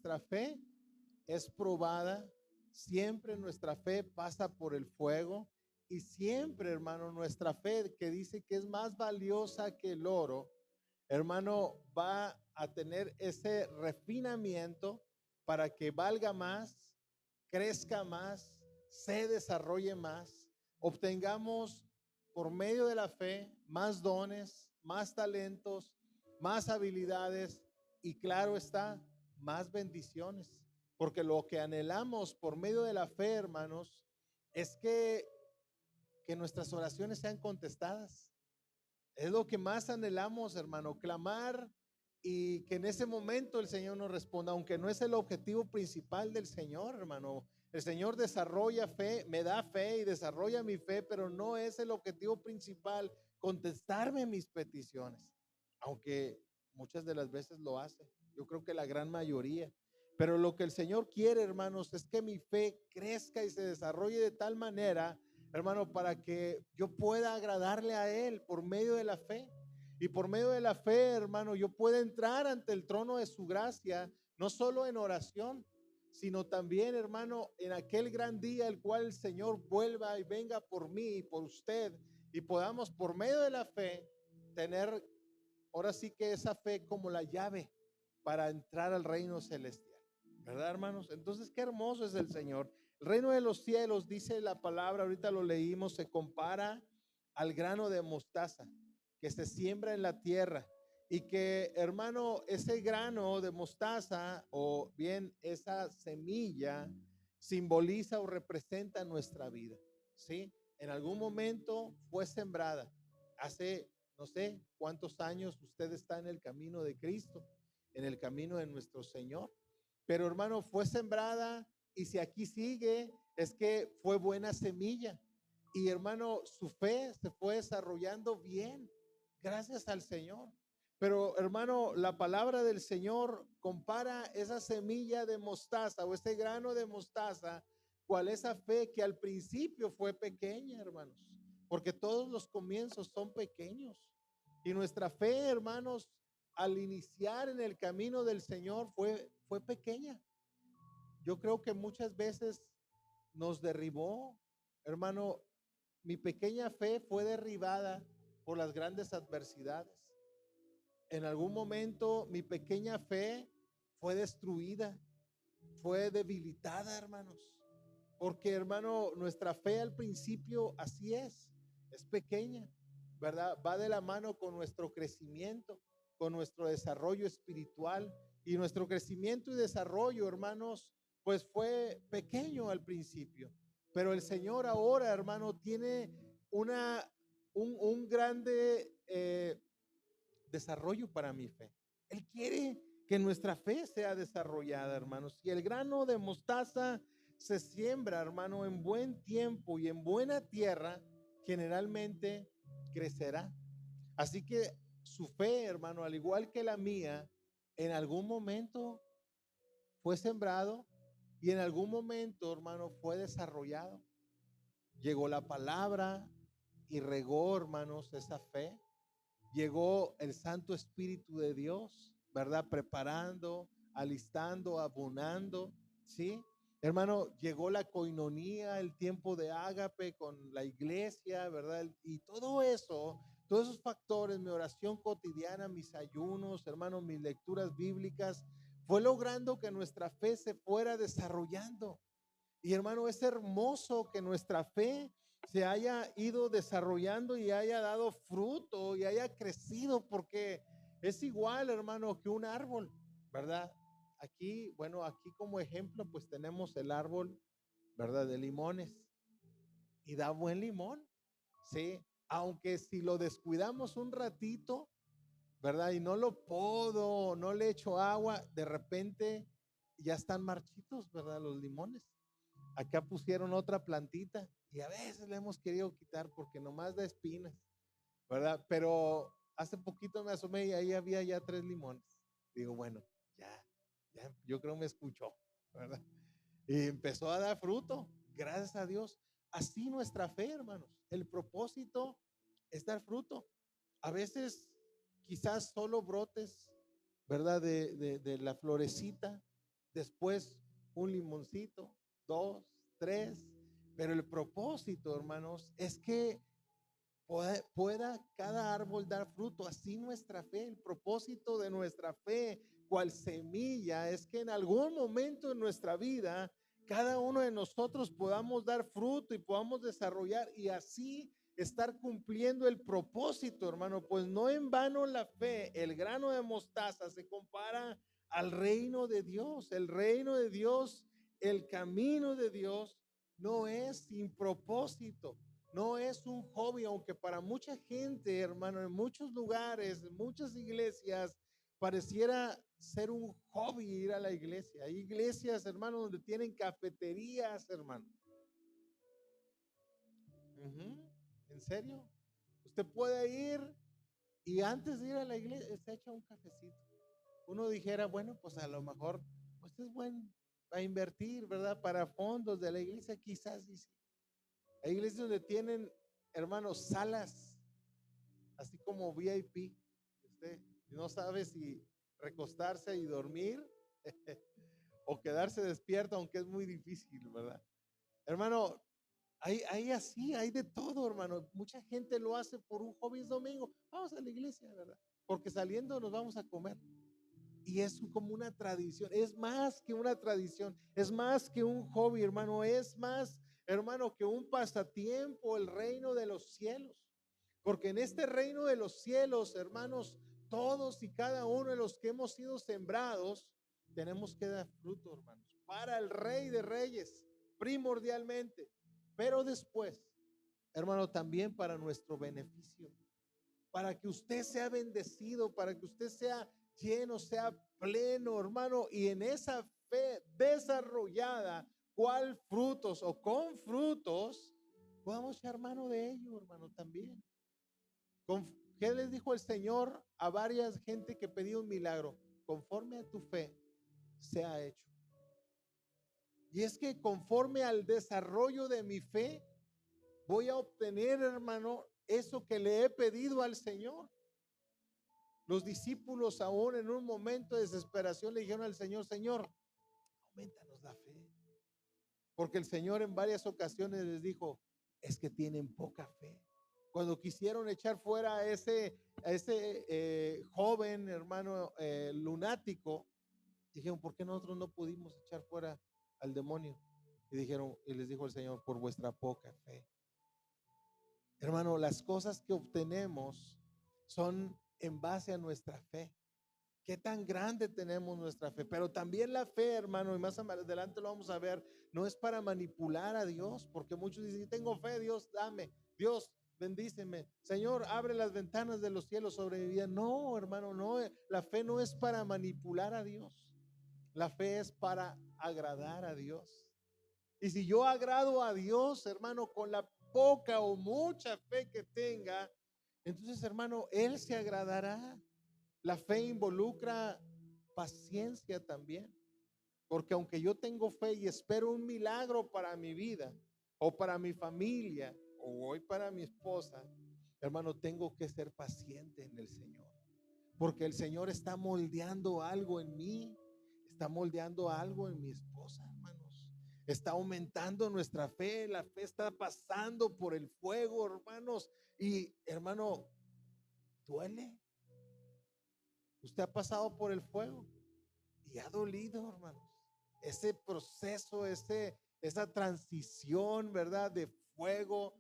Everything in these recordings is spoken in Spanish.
nuestra fe es probada, siempre nuestra fe pasa por el fuego y siempre, hermano, nuestra fe que dice que es más valiosa que el oro, hermano, va a tener ese refinamiento para que valga más, crezca más, se desarrolle más, obtengamos por medio de la fe más dones, más talentos, más habilidades y claro está, más bendiciones. Porque lo que anhelamos por medio de la fe, hermanos, es que nuestras oraciones sean contestadas. Es lo que más anhelamos, hermano, clamar y que en ese momento el Señor nos responda, aunque no es el objetivo principal del Señor, hermano. El Señor desarrolla fe, me da fe y desarrolla mi fe, pero no es el objetivo principal contestarme mis peticiones, aunque muchas de las veces lo hace. Yo creo que la gran mayoría. Pero lo que el Señor quiere, hermanos, es que mi fe crezca y se desarrolle de tal manera, hermano, para que yo pueda agradarle a Él por medio de la fe. Y por medio de la fe, hermano, yo pueda entrar ante el trono de su gracia, no solo en oración, sino también, hermano, en aquel gran día el cual el Señor vuelva y venga por mí y por usted y podamos por medio de la fe tener ahora sí que esa fe como la llave para entrar al reino celestial, ¿verdad, hermanos? Entonces, qué hermoso es el Señor. El reino de los cielos, dice la palabra, ahorita lo leímos, se compara al grano de mostaza que se siembra en la tierra y que, hermano, ese grano de mostaza o bien esa semilla simboliza o representa nuestra vida, ¿sí? En algún momento fue sembrada. Hace no sé cuántos años usted está en el camino de Cristo, en el camino de nuestro Señor. Pero hermano, fue sembrada y si aquí sigue, es que fue buena semilla. Y hermano, su fe se fue desarrollando bien, gracias al Señor. Pero hermano, la palabra del Señor compara esa semilla de mostaza o ese grano de mostaza, cual esa fe que al principio fue pequeña, hermanos, porque todos los comienzos son pequeños. Y nuestra fe, hermanos, al iniciar en el camino del Señor fue pequeña. Yo creo que muchas veces nos derribó, hermano, mi pequeña fe fue derribada por las grandes adversidades. En algún momento mi pequeña fe fue destruida, fue debilitada, hermanos. Porque, hermano, nuestra fe al principio así es pequeña, ¿verdad? Va de la mano con nuestro crecimiento, con nuestro desarrollo espiritual. Y nuestro crecimiento y desarrollo, hermanos, pues fue pequeño al principio. Pero el Señor ahora, hermano, tiene un grande desarrollo para mi fe. Él quiere que nuestra fe sea desarrollada, hermanos. Si el grano de mostaza se siembra, hermano, en buen tiempo y en buena tierra, generalmente crecerá. Así que su fe, hermano, al igual que la mía, en algún momento fue sembrado y en algún momento, hermano, fue desarrollado. Llegó la palabra y regó, hermanos, esa fe. Llegó el Santo Espíritu de Dios, ¿verdad? Preparando, alistando, abonando, ¿sí? Hermano, llegó la coinonía, el tiempo de ágape con la iglesia, ¿verdad? Y todo eso, todos esos factores, mi oración cotidiana, mis ayunos, hermano, mis lecturas bíblicas, fue logrando que nuestra fe se fuera desarrollando. Y hermano, es hermoso que nuestra fe se haya ido desarrollando y haya dado fruto y haya crecido, porque es igual, hermano, que un árbol, ¿verdad? Aquí, bueno, aquí como ejemplo, pues tenemos el árbol, ¿verdad? De limones y da buen limón, ¿sí? Aunque si lo descuidamos un ratito, ¿verdad? Y no lo podo, no le echo agua, de repente ya están marchitos, ¿verdad? Los limones. Acá pusieron otra plantita y a veces le hemos querido quitar porque nomás da espinas, ¿verdad? Pero hace poquito me asomé y ahí había ya 3 limones. Digo, bueno, ya, yo creo me escuchó, ¿verdad? Y empezó a dar fruto, gracias a Dios. Así nuestra fe, hermanos. El propósito es dar fruto. A veces quizás solo brotes, ¿verdad? De la florecita, después un limoncito, 2, 3, pero el propósito, hermanos, es que pueda cada árbol dar fruto. Así nuestra fe, el propósito de nuestra fe, cual semilla, es que en algún momento en nuestra vida, cada uno de nosotros podamos dar fruto y podamos desarrollar y así estar cumpliendo el propósito, hermano. Pues no en vano la fe, el grano de mostaza se compara al reino de Dios. El reino de Dios, el camino de Dios no es sin propósito. No es un hobby, aunque para mucha gente, hermano, en muchos lugares, en muchas iglesias, pareciera ser un hobby ir a la iglesia. Hay iglesias, hermano, donde tienen cafeterías, hermano. ¿En serio? Usted puede ir y antes de ir a la iglesia se echa un cafecito. Uno dijera, bueno, pues a lo mejor, pues es bueno a invertir, ¿verdad? Para fondos de la iglesia, quizás sí. Hay iglesias donde tienen, hermanos, salas, así como VIP. Usted no sabe si recostarse y dormir o quedarse despierto, aunque es muy difícil, ¿verdad? Hermano, hay así, hay de todo, hermano. Mucha gente lo hace por un hobby. Es domingo, vamos a la iglesia, ¿verdad? Porque saliendo nos vamos a comer. Y es como una tradición, es más que una tradición, es más que un hobby, hermano, es más, hermano, que un pasatiempo, el reino de los cielos. Porque en este reino de los cielos, hermanos, todos y cada uno de los que hemos sido sembrados, tenemos que dar fruto, hermanos, para el Rey de Reyes, primordialmente, pero después, hermano, también para nuestro beneficio, para que usted sea bendecido, para que usted sea lleno, sea pleno, hermano, y en esa fe desarrollada, ¿cuál frutos o con frutos podamos echar mano de ello, hermano, también? ¿Qué les dijo el Señor a varias gente que pedía un milagro? Conforme a tu fe, sea hecho. Y es que conforme al desarrollo de mi fe, voy a obtener, hermano, eso que le he pedido al Señor. Los discípulos aún en un momento de desesperación le dijeron al Señor, Señor, aumentanos la fe. Porque el Señor en varias ocasiones les dijo, es que tienen poca fe. Cuando quisieron echar fuera a ese joven hermano lunático, dijeron, ¿por qué nosotros no pudimos echar fuera al demonio? Y dijeron, y les dijo el Señor, por vuestra poca fe. Hermano, las cosas que obtenemos son en base a nuestra fe. ¿Qué tan grande tenemos nuestra fe? Pero también la fe, hermano, y más adelante lo vamos a ver, no es para manipular a Dios, porque muchos dicen, tengo fe, Dios, dame, Dios, bendíceme, Señor, abre las ventanas de los cielos sobre mi vida. No, hermano, no, la fe no es para manipular a Dios, la fe es para agradar a Dios. Y si yo agrado a Dios, hermano, con la poca o mucha fe que tenga, entonces, hermano, Él se agradará. La fe involucra paciencia también, porque aunque yo tengo fe y espero un milagro para mi vida o para mi familia o hoy para mi esposa, hermano, tengo que ser paciente en el Señor, porque el Señor está moldeando algo en mí, está moldeando algo en mi esposa, hermanos. Está aumentando nuestra fe, la fe está pasando por el fuego, hermanos, y hermano, duele. Usted ha pasado por el fuego y ha dolido, hermanos. Ese proceso, esa transición, ¿verdad? De fuego.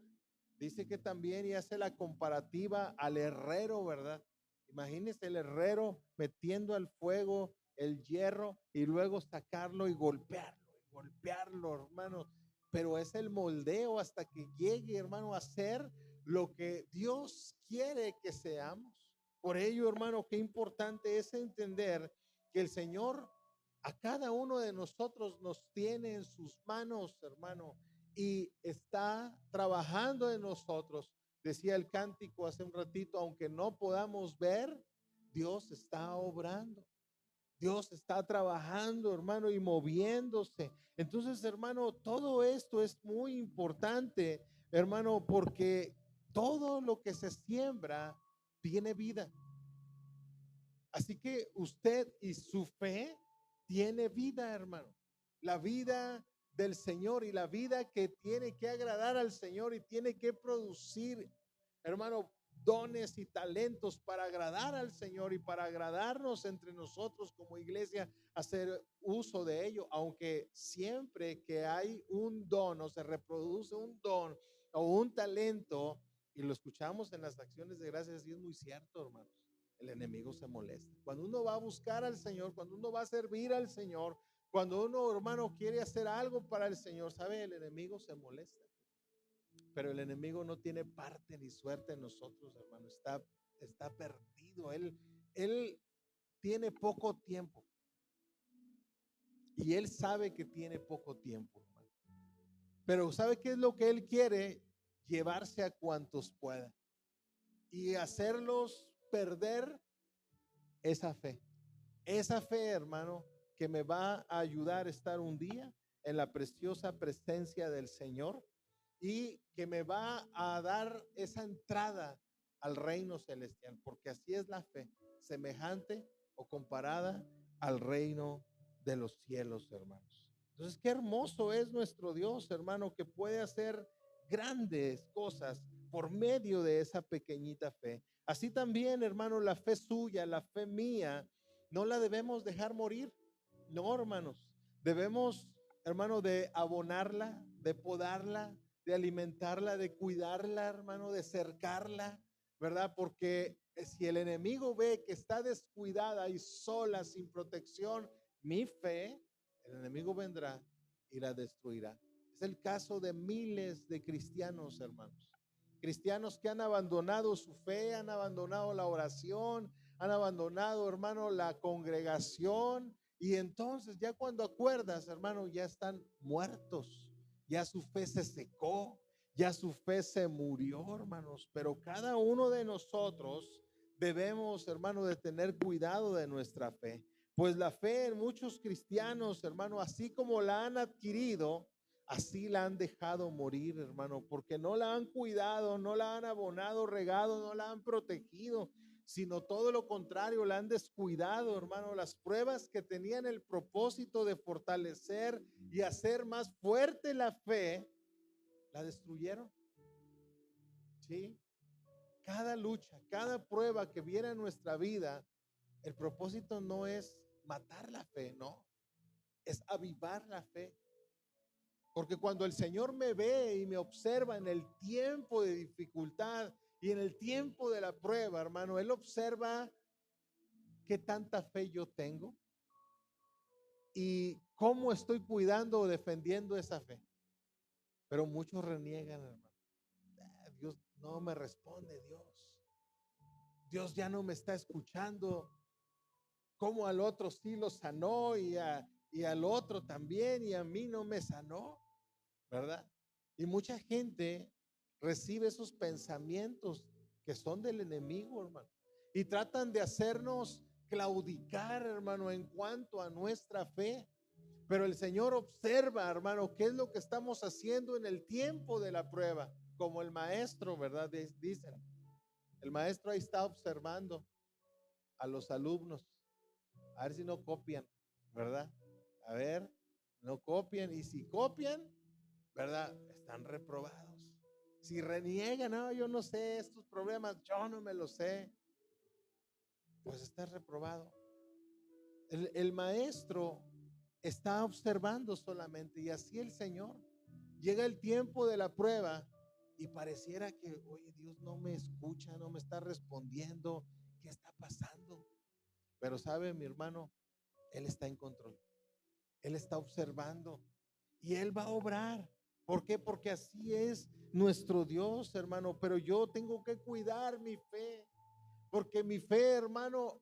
Dice que también y hace la comparativa al herrero, ¿verdad? Imagínese el herrero metiendo al fuego el hierro y luego sacarlo y golpearlo, hermano. Pero es el moldeo hasta que llegue, hermano, a ser lo que Dios quiere que seamos. Por ello, hermano, qué importante es entender que el Señor a cada uno de nosotros nos tiene en sus manos, hermano, y está trabajando en nosotros. Decía el cántico hace un ratito, aunque no podamos ver, Dios está obrando. Dios está trabajando, hermano, y moviéndose. Entonces, hermano, todo esto es muy importante, hermano, porque todo lo que se siembra tiene vida. Así que usted y su fe tiene vida, hermano. La vida del Señor y la vida que tiene que agradar al Señor y tiene que producir, hermano, dones y talentos para agradar al Señor y para agradarnos entre nosotros como iglesia, hacer uso de ello, aunque siempre que hay un don o se reproduce un don o un talento, y lo escuchamos en las acciones de gracias, y es muy cierto, hermanos, el enemigo se molesta. Cuando uno va a buscar al Señor, cuando uno va a servir al Señor, cuando uno, hermano, quiere hacer algo para el Señor, ¿sabe? El enemigo se molesta. Pero el enemigo no tiene parte ni suerte en nosotros, hermano. Está perdido. Él tiene poco tiempo. Y él sabe que tiene poco tiempo, hermano. Pero ¿sabe qué es lo que él quiere? Llevarse a cuantos pueda. Y hacerlos perder esa fe. Esa fe, hermano, que me va a ayudar a estar un día en la preciosa presencia del Señor y que me va a dar esa entrada al reino celestial, porque así es la fe, semejante o comparada al reino de los cielos, hermanos. Entonces, qué hermoso es nuestro Dios, hermano, que puede hacer grandes cosas por medio de esa pequeñita fe. Así también, hermano, la fe suya, la fe mía, no la debemos dejar morir. No, hermanos, debemos, hermano, de abonarla, de podarla, de alimentarla, de cuidarla, hermano, de cercarla, ¿verdad? Porque si el enemigo ve que está descuidada y sola, sin protección, mi fe, el enemigo vendrá y la destruirá. Es el caso de miles de cristianos, hermanos. Cristianos que han abandonado su fe, han abandonado la oración, han abandonado, hermano, la congregación. Y entonces ya cuando acuerdas, hermano, ya están muertos. Ya su fe se secó, ya su fe se murió, hermanos. Pero cada uno de nosotros debemos, hermano, de tener cuidado de nuestra fe. Pues la fe en muchos cristianos, hermano, así como la han adquirido, así la han dejado morir, hermano, porque no la han cuidado, no la han abonado, regado, no la han protegido, sino todo lo contrario, la han descuidado, hermano. Las pruebas que tenían el propósito de fortalecer y hacer más fuerte la fe, la destruyeron. ¿Sí? Cada lucha, cada prueba que viene a nuestra vida, el propósito no es matar la fe, no, es avivar la fe. Porque cuando el Señor me ve y me observa en el tiempo de dificultad y en el tiempo de la prueba, hermano, Él observa qué tanta fe yo tengo y cómo estoy cuidando o defendiendo esa fe. Pero muchos reniegan, hermano. Dios no me responde, Dios ya no me está escuchando. Como al otro sí lo sanó y al otro también y a mí no me sanó, ¿verdad? Y mucha gente recibe esos pensamientos que son del enemigo, hermano, y tratan de hacernos claudicar, hermano, en cuanto a nuestra fe. Pero el Señor observa, hermano, qué es lo que estamos haciendo en el tiempo de la prueba, como el maestro, ¿verdad? Dicen, el maestro ahí está observando a los alumnos, a ver si no copian, ¿verdad? A ver, no copian, y si copian, ¿verdad? Están reprobados. Si reniegan, no, yo no sé estos problemas, yo no me los sé, pues está reprobado. El maestro está observando solamente, y así el Señor. Llega el tiempo de la prueba y pareciera que, oye, Dios no me escucha, no me está respondiendo, ¿qué está pasando? Pero sabe, mi hermano, Él está en control. Él está observando y Él va a obrar. ¿Por qué? Porque así es nuestro Dios, hermano. Pero yo tengo que cuidar mi fe, porque mi fe, hermano,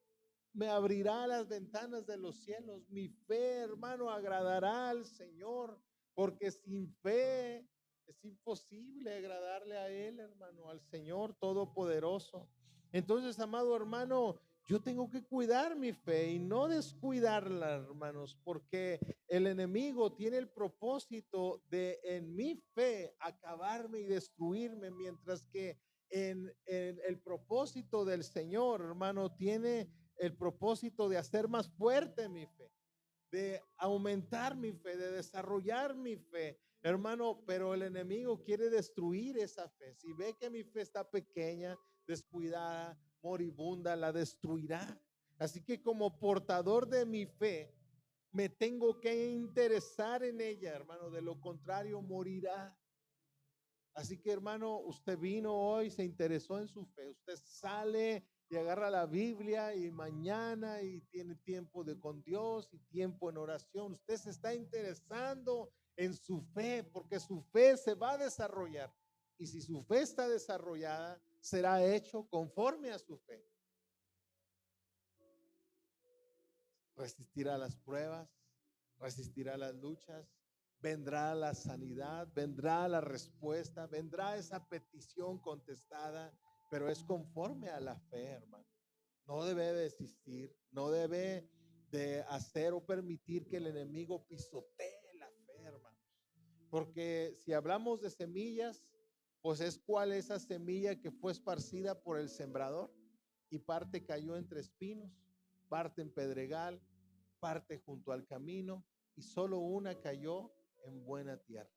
me abrirá las ventanas de los cielos. Mi fe, hermano, agradará al Señor, porque sin fe es imposible agradarle a Él, hermano, al Señor Todopoderoso. Entonces, amado hermano, yo tengo que cuidar mi fe y no descuidarla, hermanos, porque el enemigo tiene el propósito de en mi fe acabarme y destruirme, mientras que en el propósito del Señor, hermano, tiene el propósito de hacer más fuerte mi fe, de aumentar mi fe, de desarrollar mi fe, hermano, pero el enemigo quiere destruir esa fe. Si ve que mi fe está pequeña, descuidada, moribunda, la destruirá. Así que como portador de mi fe, me tengo que interesar en ella, hermano, de lo contrario morirá. Así que, hermano, usted vino hoy, se interesó en su fe. Usted sale y agarra la Biblia y mañana y tiene tiempo de con Dios y tiempo en oración. Usted se está interesando en su fe porque su fe se va a desarrollar. Y si su fe está desarrollada, será hecho conforme a su fe. Resistirá las pruebas, resistirá las luchas, vendrá la sanidad, vendrá la respuesta, vendrá esa petición contestada, pero es conforme a la fe, hermano. No debe desistir, no debe de hacer o permitir que el enemigo pisotee la fe, hermanos. Porque si hablamos de semillas, pues es cuál esa semilla que fue esparcida por el sembrador y parte cayó entre espinos, parte en pedregal, parte junto al camino y solo una cayó en buena tierra,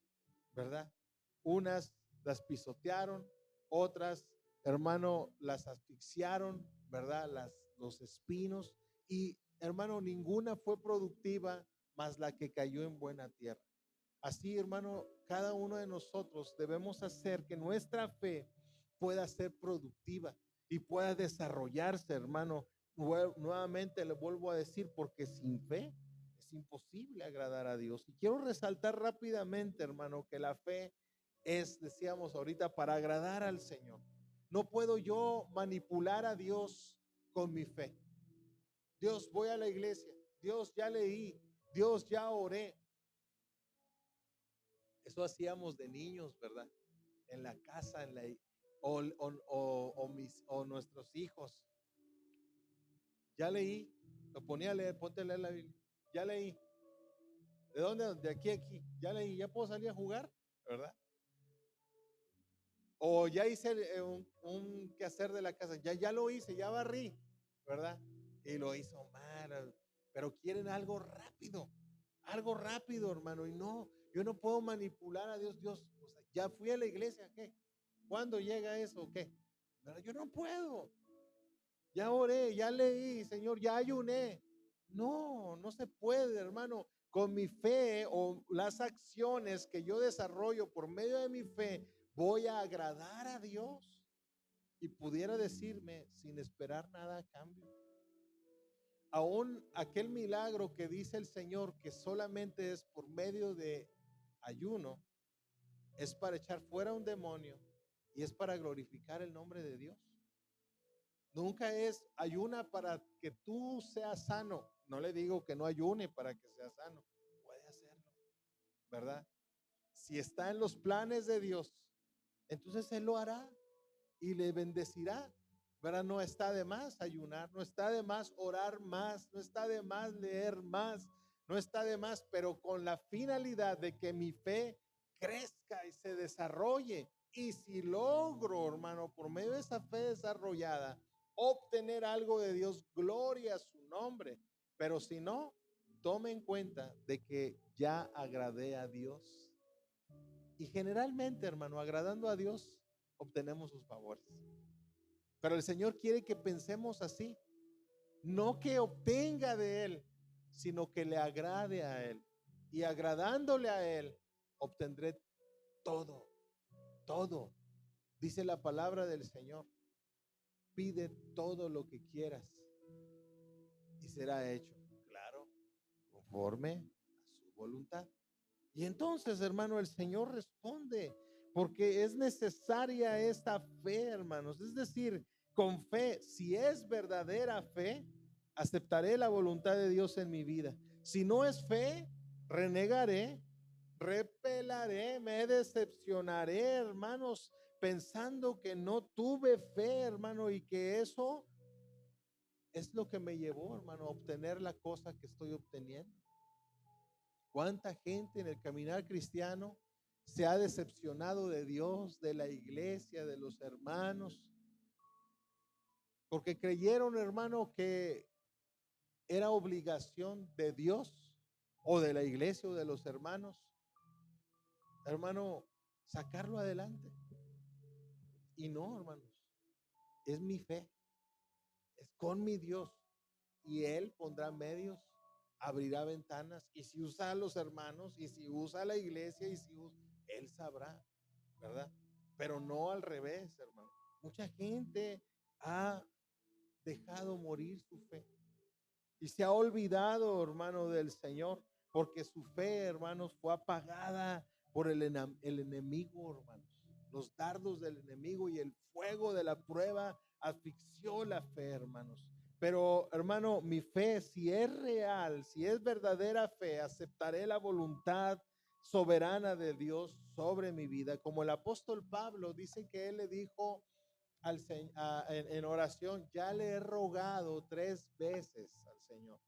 ¿verdad? Unas las pisotearon, otras, hermano, las asfixiaron, ¿verdad? Los espinos y, hermano, ninguna fue productiva más la que cayó en buena tierra. Así, hermano, cada uno de nosotros debemos hacer que nuestra fe pueda ser productiva y pueda desarrollarse, hermano. Nuevamente le vuelvo a decir, porque sin fe es imposible agradar a Dios. Y quiero resaltar rápidamente, hermano, que la fe es, decíamos ahorita, para agradar al Señor. No puedo yo manipular a Dios con mi fe. Dios, voy a la iglesia. Dios, ya leí. Dios, ya oré. Eso hacíamos de niños, ¿verdad? En la casa, o nuestros hijos. Ya leí, lo ponía a leer, ponte a leer la Biblia. Ya leí. ¿De dónde? De aquí a aquí. Ya leí, ya puedo salir a jugar, ¿verdad? O ya hice un quehacer de la casa, ya lo hice, ya barrí, ¿verdad? Y lo hizo mal, pero quieren algo rápido, hermano. Y no, yo no puedo manipular a Dios. Dios, o sea, ya fui a la iglesia, ¿qué? ¿Cuándo llega eso? ¿Qué? Pero yo no puedo. Ya oré, ya leí, Señor, ya ayuné. No, no se puede, hermano. Con mi fe o las acciones que yo desarrollo por medio de mi fe, voy a agradar a Dios. Y pudiera decirme sin esperar nada a cambio. Aún aquel milagro que dice el Señor que solamente es por medio de ayuno, es para echar fuera un demonio y es para glorificar el nombre de Dios. Nunca es ayuna para que tú seas sano. No le digo que no ayune para que sea sano. Puede hacerlo, ¿verdad? Si está en los planes de Dios, entonces Él lo hará y le bendecirá. ¿Verdad? No está de más ayunar, no está de más orar más, no está de más leer más, no está de más, pero con la finalidad de que mi fe crezca y se desarrolle. Y si logro, hermano, por medio de esa fe desarrollada, obtener algo de Dios, gloria a su nombre. Pero si no, tome en cuenta de que ya agradé a Dios. Y generalmente, hermano, agradando a Dios, obtenemos sus favores. Pero el Señor quiere que pensemos así, no que obtenga de Él, sino que le agrade a Él. Y agradándole a Él, obtendré todo, todo. Dice la palabra del Señor, pide todo lo que quieras y será hecho, claro, conforme a su voluntad. Y entonces, hermano, el Señor responde, porque es necesaria esta fe, hermanos. Es decir, con fe, si es verdadera fe, aceptaré la voluntad de Dios en mi vida. Si no es fe, renegaré, repelaré, me decepcionaré, hermanos, pensando que no tuve fe, hermano, y que eso es lo que me llevó, hermano, a obtener la cosa que estoy obteniendo. ¿Cuánta gente en el caminar cristiano se ha decepcionado de Dios, de la iglesia, de los hermanos? Porque creyeron, hermano, que era obligación de Dios o de la iglesia o de los hermanos, hermano, sacarlo adelante. Y no, hermanos, es mi fe, es con mi Dios. Y Él pondrá medios, abrirá ventanas. Y si usa a los hermanos, y si usa a la iglesia, y si usa, Él sabrá, ¿verdad? Pero no al revés, hermano. Mucha gente ha dejado morir su fe y se ha olvidado, hermano, del Señor, porque su fe, hermanos, fue apagada por el enemigo, hermanos. Los dardos del enemigo y el fuego de la prueba asfixió la fe, hermanos. Pero, hermano, mi fe, si es real, si es verdadera fe, aceptaré la voluntad soberana de Dios sobre mi vida. Como el apóstol Pablo dice que él le dijo en oración, ya le he rogado 3 veces al Señor.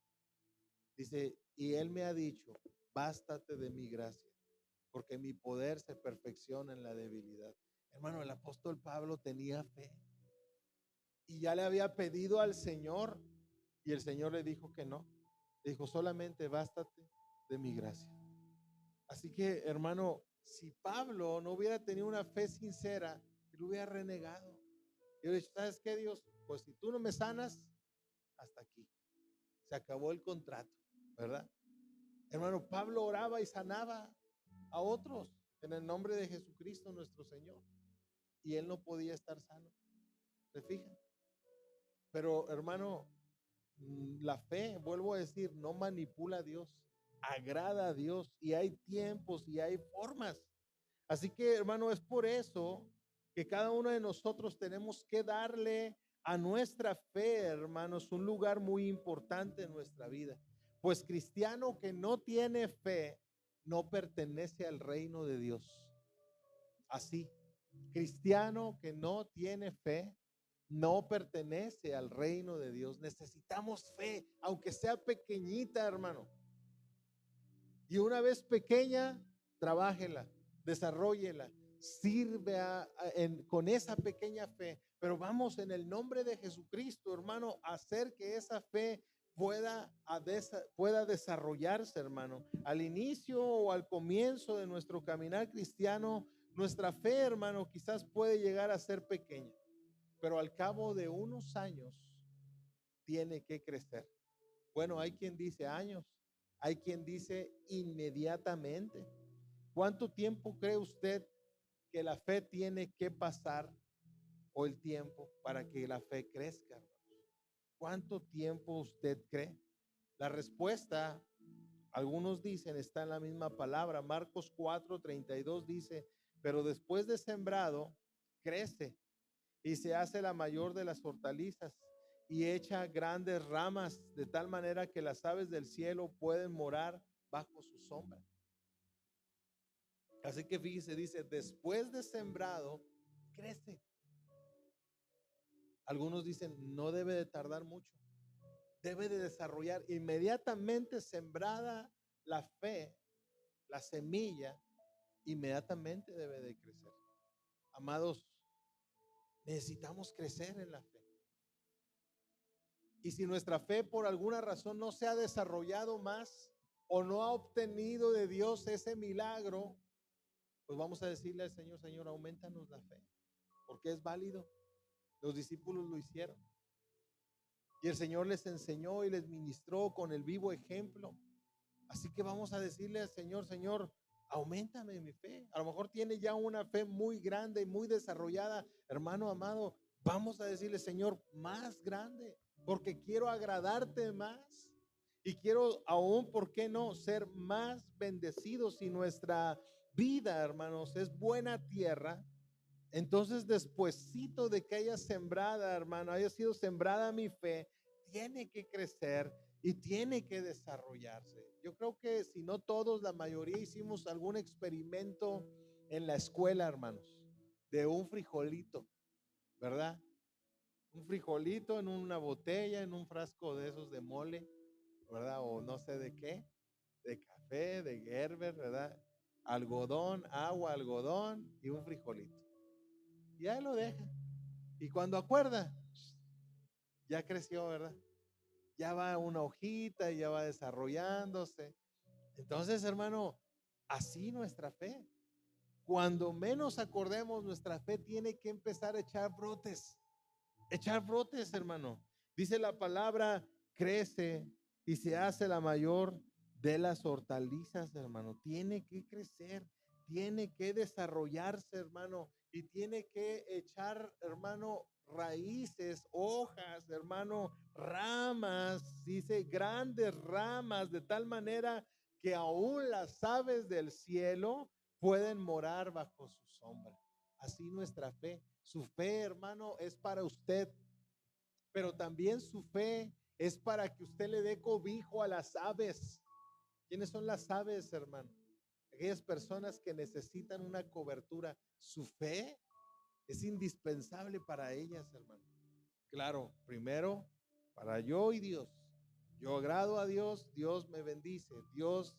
Dice, y Él me ha dicho, bástate de mi gracia, porque mi poder se perfecciona en la debilidad. Hermano, el apóstol Pablo tenía fe y ya le había pedido al Señor y el Señor le dijo que no. Le dijo, solamente bástate de mi gracia. Así que, hermano, si Pablo no hubiera tenido una fe sincera, él hubiera renegado. Yo le dije, ¿sabes qué, Dios? Pues si tú no me sanas, hasta aquí. Se acabó el contrato, ¿verdad? Hermano, Pablo oraba y sanaba a otros en el nombre de Jesucristo nuestro Señor. Y él no podía estar sano. ¿Se fijan? Pero, hermano, la fe, vuelvo a decir, no manipula a Dios, agrada a Dios. Y hay tiempos y hay formas. Así que, hermano, es por eso que cada uno de nosotros tenemos que darle a nuestra fe, hermanos, un lugar muy importante en nuestra vida. Pues cristiano que no tiene fe no pertenece al reino de Dios. Así, cristiano que no tiene fe no pertenece al reino de Dios. Necesitamos fe, aunque sea pequeñita, hermano. Y una vez pequeña, trabájela, desarróllela, sirve con esa pequeña fe. Pero vamos en el nombre de Jesucristo, hermano, a hacer que esa fe pueda desarrollarse, hermano. Al inicio o al comienzo de nuestro caminar cristiano, nuestra fe, hermano, quizás puede llegar a ser pequeña, pero al cabo de unos años tiene que crecer. Bueno, hay quien dice años, hay quien dice inmediatamente. ¿Cuánto tiempo cree usted que la fe tiene que pasar o el tiempo para que la fe crezca? ¿Cuánto tiempo usted cree? La respuesta, algunos dicen, está en la misma palabra. Marcos 4:32 dice, pero después de sembrado, crece y se hace la mayor de las hortalizas y echa grandes ramas de tal manera que las aves del cielo pueden morar bajo su sombra. Así que fíjese, dice, después de sembrado, crece. Algunos dicen, no debe de tardar mucho. Debe de desarrollar inmediatamente sembrada la fe, la semilla, inmediatamente debe de crecer. Amados, necesitamos crecer en la fe. Y si nuestra fe por alguna razón no se ha desarrollado más o no ha obtenido de Dios ese milagro, pues vamos a decirle al Señor, Señor, aumentanos la fe, porque es válido. Los discípulos lo hicieron. Y el Señor les enseñó y les ministró con el vivo ejemplo. Así que vamos a decirle al Señor, Señor, auméntame mi fe. A lo mejor tiene ya una fe muy grande y muy desarrollada. Hermano amado, vamos a decirle, Señor, más grande, porque quiero agradarte más. Y quiero aún, ¿por qué no?, ser más bendecidos. Si nuestra vida, hermanos, es buena tierra, entonces despuesito de que haya sembrada, hermano, haya sido sembrada mi fe, tiene que crecer y tiene que desarrollarse. Yo creo que si no todos, la mayoría hicimos algún experimento en la escuela, hermanos, de un frijolito, ¿verdad? Un frijolito en una botella, en un frasco de esos de mole, ¿verdad? O no sé de qué, de café, de Gerber, ¿verdad? Algodón, agua, algodón y un frijolito. Y ahí lo deja. Y cuando acuerda, ya creció, ¿verdad? Ya va una hojita, ya va desarrollándose. Entonces, hermano, así nuestra fe. Cuando menos acordemos, nuestra fe tiene que empezar a echar brotes, hermano. Dice la palabra, crece y se hace la mayor de las hortalizas, hermano. Tiene que crecer, tiene que desarrollarse, hermano, y tiene que echar, hermano, raíces, hojas, hermano, ramas, dice grandes ramas, de tal manera que aún las aves del cielo pueden morar bajo su sombra. Así nuestra fe. Su fe, hermano, es para usted, pero también su fe es para que usted le dé cobijo a las aves. ¿Quiénes son las aves, hermano? Aquellas personas que necesitan una cobertura. Su fe es indispensable para ellas, hermano. Claro, primero, para yo y Dios. Yo agrado a Dios, Dios me bendice, Dios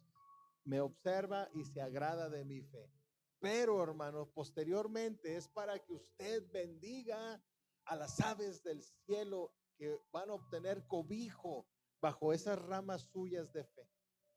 me observa y se agrada de mi fe. Pero, hermanos, posteriormente es para que usted bendiga a las aves del cielo que van a obtener cobijo bajo esas ramas suyas de fe.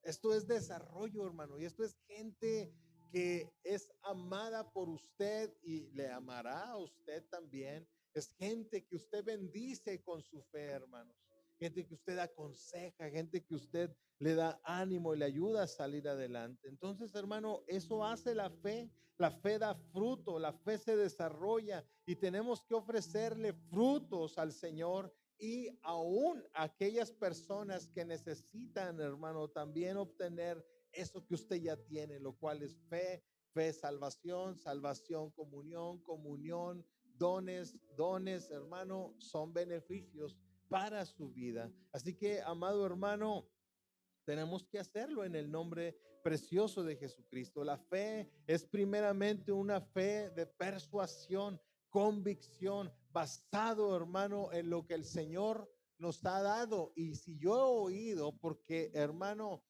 Esto es desarrollo, hermano, y esto es gente que es amada por usted y le amará a usted también. Es gente que usted bendice con su fe, hermanos. Gente que usted aconseja, gente que usted le da ánimo y le ayuda a salir adelante. Entonces, hermano, eso hace la fe. La fe da fruto, la fe se desarrolla y tenemos que ofrecerle frutos al Señor y aún a aquellas personas que necesitan, hermano, también obtener eso que usted ya tiene, lo cual es fe, fe, salvación, salvación, comunión, comunión, dones, hermano, son beneficios para su vida. Así que, amado hermano, tenemos que hacerlo en el nombre precioso de Jesucristo. La fe es primeramente una fe de persuasión, convicción, basado, hermano, en lo que el Señor nos ha dado. Y si yo he oído, porque, hermano,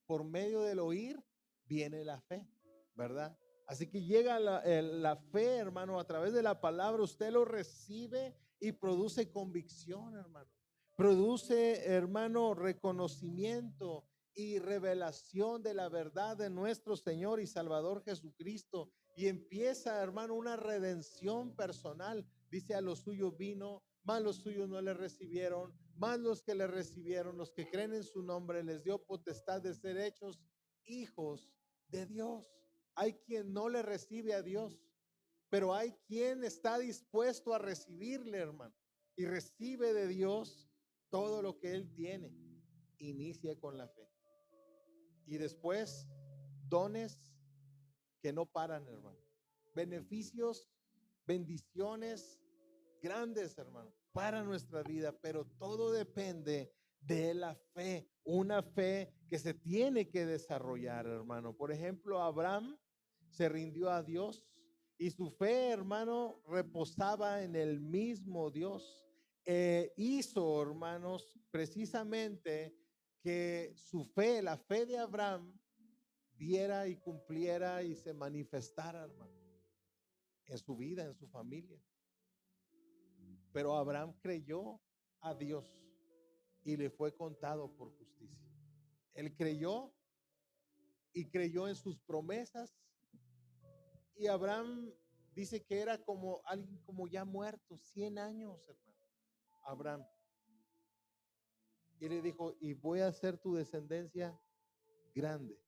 por medio del oír viene la fe, ¿verdad? Así que llega la fe, hermano, a través de la palabra, usted lo recibe y produce convicción, hermano. Produce, hermano, reconocimiento y revelación de la verdad de nuestro Señor y Salvador Jesucristo. Y empieza, hermano, una redención personal. Dice, a los suyos vino, más los suyos no le recibieron, más los que le recibieron, los que creen en su nombre, les dio potestad de ser hechos hijos de Dios. Hay quien no le recibe a Dios, pero hay quien está dispuesto a recibirle, hermano, y recibe de Dios todo lo que él tiene. Inicia con la fe. Y después, dones que no paran, hermano. Beneficios, bendiciones grandes, hermano, para nuestra vida, pero todo depende de la fe, una fe que se tiene que desarrollar, hermano. Por ejemplo, Abraham se rindió a Dios y su fe, hermano, reposaba en el mismo Dios. Hizo, hermanos, precisamente que su fe, la fe de Abraham, diera y cumpliera y se manifestara, hermano, en su vida, en su familia. Pero Abraham creyó a Dios y le fue contado por justicia. Él creyó y creyó en sus promesas. Y Abraham dice que era como alguien como ya muerto, 100 años, hermano. Abraham. Y le dijo, y voy a hacer tu descendencia grande,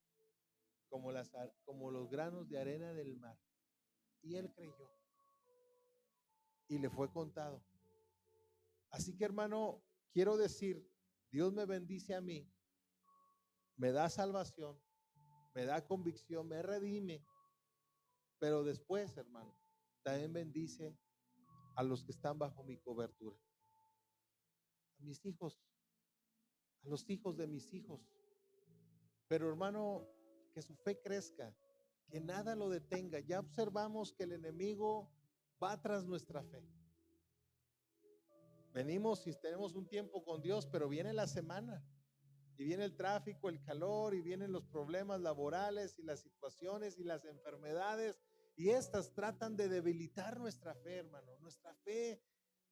como los granos de arena del mar. Y él creyó y le fue contado. Así que, hermano, quiero decir, Dios me bendice a mí, me da salvación, me da convicción, me redime, pero después, hermano, también bendice a los que están bajo mi cobertura, a mis hijos, a los hijos de mis hijos. Pero, hermano, que su fe crezca, que nada lo detenga. Ya observamos que el enemigo va tras nuestra fe. Venimos y tenemos un tiempo con Dios, pero viene la semana y viene el tráfico, el calor, y vienen los problemas laborales y las situaciones y las enfermedades, y estas tratan de debilitar nuestra fe, hermano. Nuestra fe,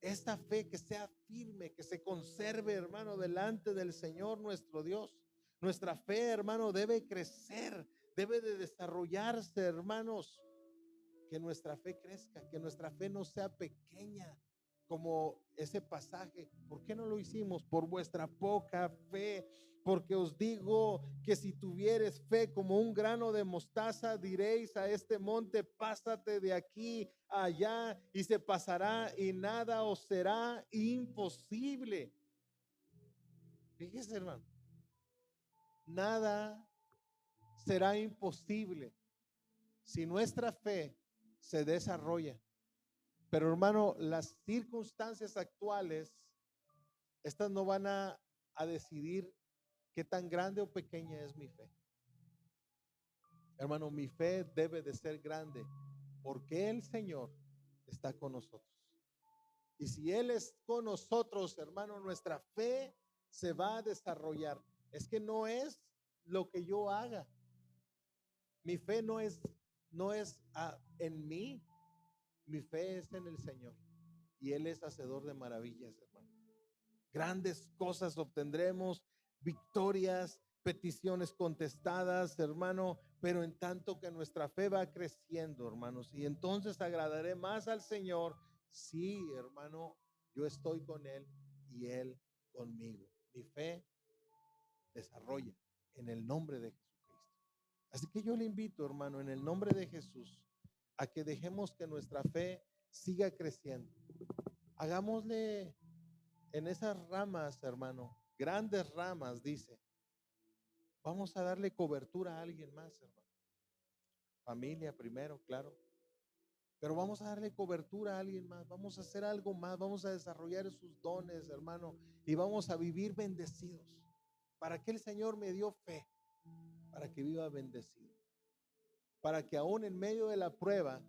esta fe que sea firme, que se conserve, hermano, delante del Señor nuestro Dios. Nuestra fe, hermano, debe crecer, debe de desarrollarse, hermanos. Que nuestra fe crezca, que nuestra fe no sea pequeña como ese pasaje. ¿Por qué no lo hicimos? Por vuestra poca fe. Porque os digo que si tuvieres fe como un grano de mostaza, diréis a este monte, pásate de aquí a allá, y se pasará, y nada os será imposible. Fíjese, hermano, nada será imposible si nuestra fe se desarrolla. Pero hermano, las circunstancias actuales, estas no van a decidir qué tan grande o pequeña es mi fe. Hermano, mi fe debe de ser grande porque el Señor está con nosotros. Y si Él es con nosotros, hermano, nuestra fe se va a desarrollar. Es que no es lo que yo haga. Mi fe no es en mí. Mi fe es en el Señor. Y Él es hacedor de maravillas, hermano. Grandes cosas obtendremos, victorias, peticiones contestadas, hermano, pero en tanto que nuestra fe va creciendo, hermanos, y entonces agradaré más al Señor. Sí, hermano, yo estoy con Él y Él conmigo. Mi fe desarrolla en el nombre de Jesucristo. Así que yo le invito, hermano, en el nombre de Jesús, a que dejemos que nuestra fe siga creciendo. Hagámosle en esas ramas, hermano, grandes ramas, dice. Vamos a darle cobertura a alguien más, hermano. Familia primero, claro. Pero vamos a darle cobertura a alguien más. Vamos a hacer algo más. Vamos a desarrollar esos dones, hermano. Y vamos a vivir bendecidos. ¿Para qué el Señor me dio fe? Para que viva bendecido. Para que aún en medio de la prueba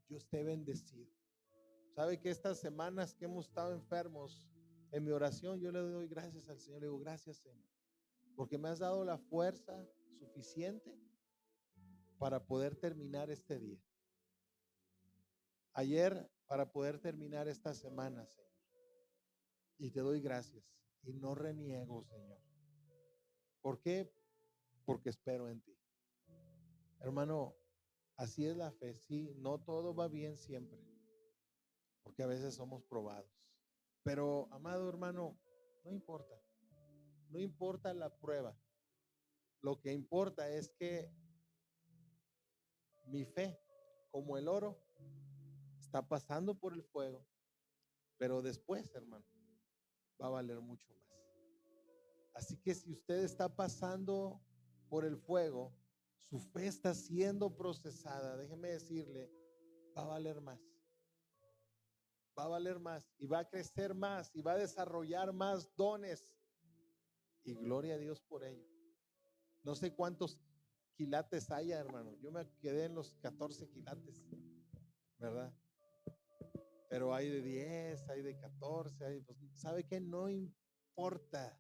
yo esté bendecido. ¿Sabe que estas semanas que hemos estado enfermos, en mi oración yo le doy gracias al Señor? Le digo, gracias, Señor, porque me has dado la fuerza suficiente para poder terminar este día. Ayer, para poder terminar esta semana, Señor. Y te doy gracias. Y no reniego, Señor. ¿Por qué? Porque espero en ti. Hermano, así es la fe. Sí, no todo va bien siempre, porque a veces somos probados. Pero, amado hermano, no importa. No importa la prueba. Lo que importa es que mi fe, como el oro, está pasando por el fuego, pero después, hermano, va a valer mucho más. Así que si usted está pasando por el fuego, su fe está siendo procesada, déjeme decirle, va a valer más. Va a valer más y va a crecer más y va a desarrollar más dones. Y gloria a Dios por ello. No sé cuántos quilates haya, hermano. Yo me quedé en los 14 quilates, ¿verdad? Pero hay de 10, hay de 14, pues, ¿sabe qué? No importa.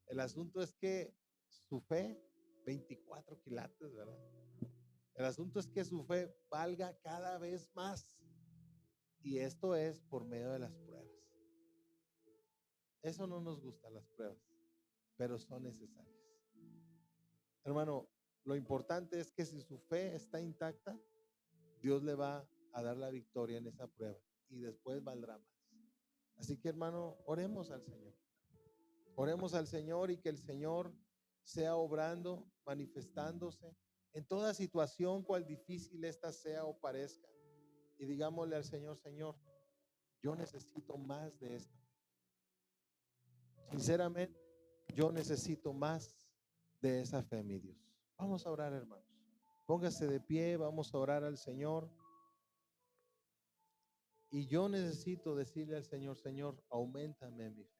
El asunto es que su fe, 24 quilates, ¿verdad? El asunto es que su fe valga cada vez más. Y esto es por medio de las pruebas. Eso no nos gustan las pruebas, pero son necesarias. Hermano, lo importante es que si su fe está intacta, Dios le va a dar la victoria en esa prueba y después valdrá más. Así que, hermano, oremos al Señor. Oremos al Señor y que el Señor sea obrando, manifestándose en toda situación, cual difícil esta sea o parezca. Y digámosle al Señor, Señor, yo necesito más de esto. Sinceramente, yo necesito más de esa fe, mi Dios. Vamos a orar, hermanos. Póngase de pie, vamos a orar al Señor. Y yo necesito decirle al Señor, Señor, auméntame mi fe.